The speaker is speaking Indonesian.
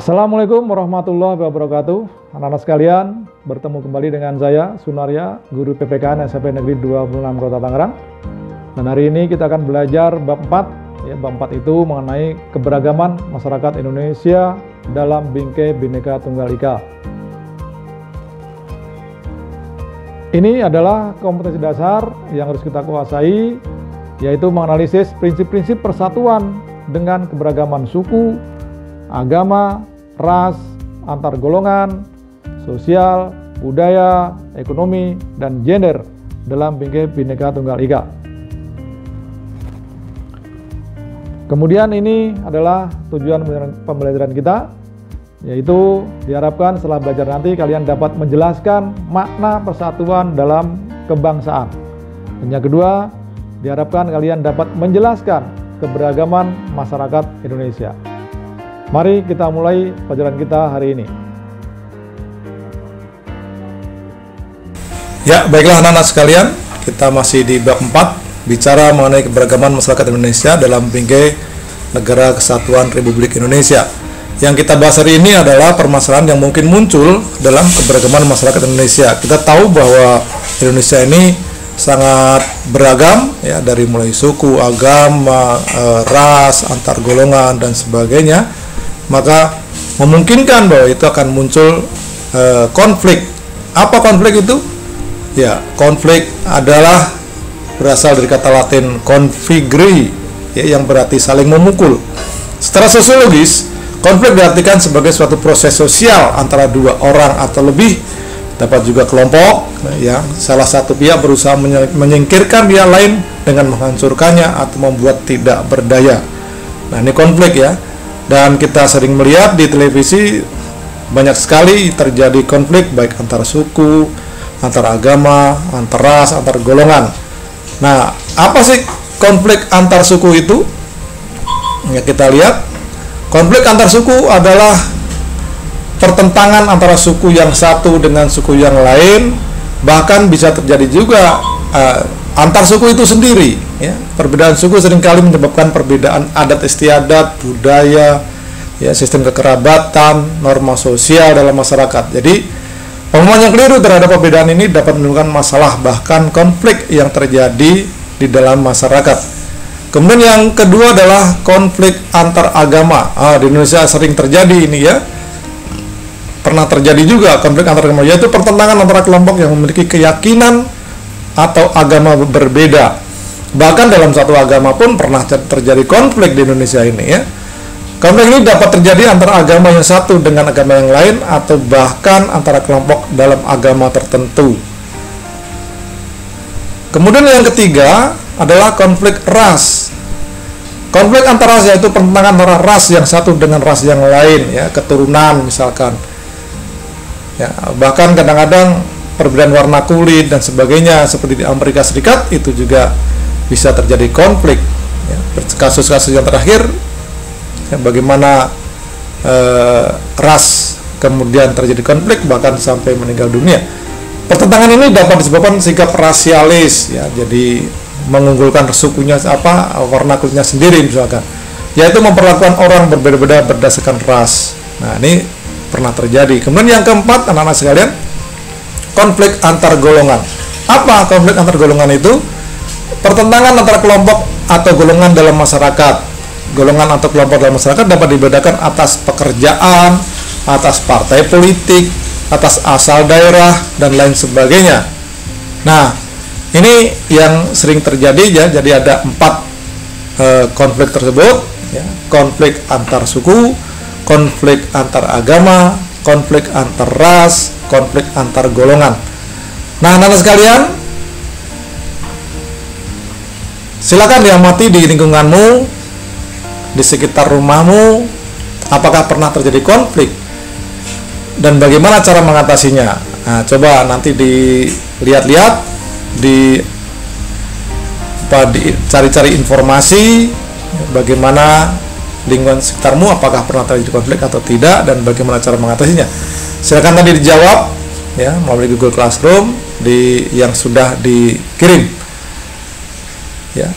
Assalamualaikum warahmatullahi wabarakatuh. Anak-anak sekalian, bertemu kembali dengan saya Sunarya, guru PPKN SMP Negeri 26 Kota Tangerang. Dan hari ini kita akan belajar bab 4. Bab 4 itu mengenai keberagaman masyarakat Indonesia dalam bingkai Bhinneka Tunggal Ika. Ini adalah kompetensi dasar yang harus kita kuasai, yaitu menganalisis prinsip-prinsip persatuan dengan keberagaman suku, agama, ras, antar golongan, sosial, budaya, ekonomi, dan gender dalam bingkai Bhinneka Tunggal Ika. Kemudian ini adalah tujuan pembelajaran kita, yaitu diharapkan setelah belajar nanti kalian dapat menjelaskan makna persatuan dalam kebangsaan. Dan yang kedua, diharapkan kalian dapat menjelaskan keberagaman masyarakat Indonesia. Mari kita mulai pelajaran kita hari ini. Ya, baiklah anak-anak sekalian, kita masih di bab 4, bicara mengenai keberagaman masyarakat Indonesia dalam bingkai Negara Kesatuan Republik Indonesia. Yang kita bahas hari ini adalah permasalahan yang mungkin muncul dalam keberagaman masyarakat Indonesia. Kita tahu bahwa Indonesia ini sangat beragam, ya, dari mulai suku, agama, ras, antar golongan, dan sebagainya. Maka memungkinkan bahwa itu akan muncul konflik. Apa konflik itu? Ya, konflik adalah berasal dari kata Latin configere, ya, yang berarti saling memukul. Secara sosiologis, konflik diartikan sebagai suatu proses sosial antara dua orang atau lebih, dapat juga kelompok, ya, salah satu pihak berusaha menyingkirkan pihak lain dengan menghancurkannya atau membuat tidak berdaya. Nah, ini konflik, ya. Dan kita sering melihat di televisi banyak sekali terjadi konflik baik antar suku, antar agama, antar ras, antar golongan. Nah, apa sih konflik antar suku itu? Ya, kita lihat, konflik antar suku adalah pertentangan antara suku yang satu dengan suku yang lain, bahkan bisa terjadi juga antar suku itu sendiri, ya. Perbedaan suku seringkali menyebabkan perbedaan adat istiadat, budaya, ya, sistem kekerabatan, norma sosial dalam masyarakat. Jadi pemahaman yang keliru terhadap perbedaan ini dapat menimbulkan masalah, bahkan konflik yang terjadi di dalam masyarakat. Kemudian yang kedua adalah konflik antar agama. Di Indonesia sering terjadi ini, ya. Pernah terjadi juga konflik antar agama, yaitu pertentangan antara kelompok yang memiliki keyakinan atau agama berbeda. Bahkan dalam satu agama pun pernah terjadi konflik di Indonesia ini, ya. Konflik ini dapat terjadi antara agama yang satu dengan agama yang lain, atau bahkan antara kelompok dalam agama tertentu. Kemudian yang ketiga adalah konflik ras. Konflik antar ras yaitu pertentangan antara ras yang satu dengan ras yang lain, ya, keturunan misalkan. Ya, bahkan kadang-kadang perbedaan warna kulit dan sebagainya seperti di Amerika Serikat itu juga bisa terjadi konflik, ya. Kasus-kasus yang terakhir, ya, bagaimana ras kemudian terjadi konflik bahkan sampai meninggal dunia. Pertentangan ini dapat disebabkan sikap rasialis, ya, jadi mengunggulkan sukunya warna kulitnya sendiri misalkan, yaitu memperlakukan orang berbeda-beda berdasarkan ras. Nah, ini pernah terjadi. Kemudian yang keempat, anak-anak sekalian, konflik antar golongan. Apa konflik antar golongan itu? Pertentangan antara kelompok atau golongan dalam masyarakat. Golongan atau kelompok dalam masyarakat dapat dibedakan atas pekerjaan, atas partai politik, atas asal daerah, dan lain sebagainya. Nah, ini yang sering terjadi, ya. Jadi ada 4 konflik tersebut, ya. Konflik antar suku, konflik antar agama, konflik antar ras, konflik antar golongan. Nah, anak-anak sekalian, silakan diamati di lingkunganmu, di sekitar rumahmu, apakah pernah terjadi konflik dan bagaimana cara mengatasinya. Nah, coba nanti dilihat-lihat, cari-cari informasi bagaimana lingkungan sekitarmu, apakah pernah terjadi konflik atau tidak, dan bagaimana cara mengatasinya. Silakan tadi dijawab, ya, melalui Google Classroom yang sudah dikirim, ya.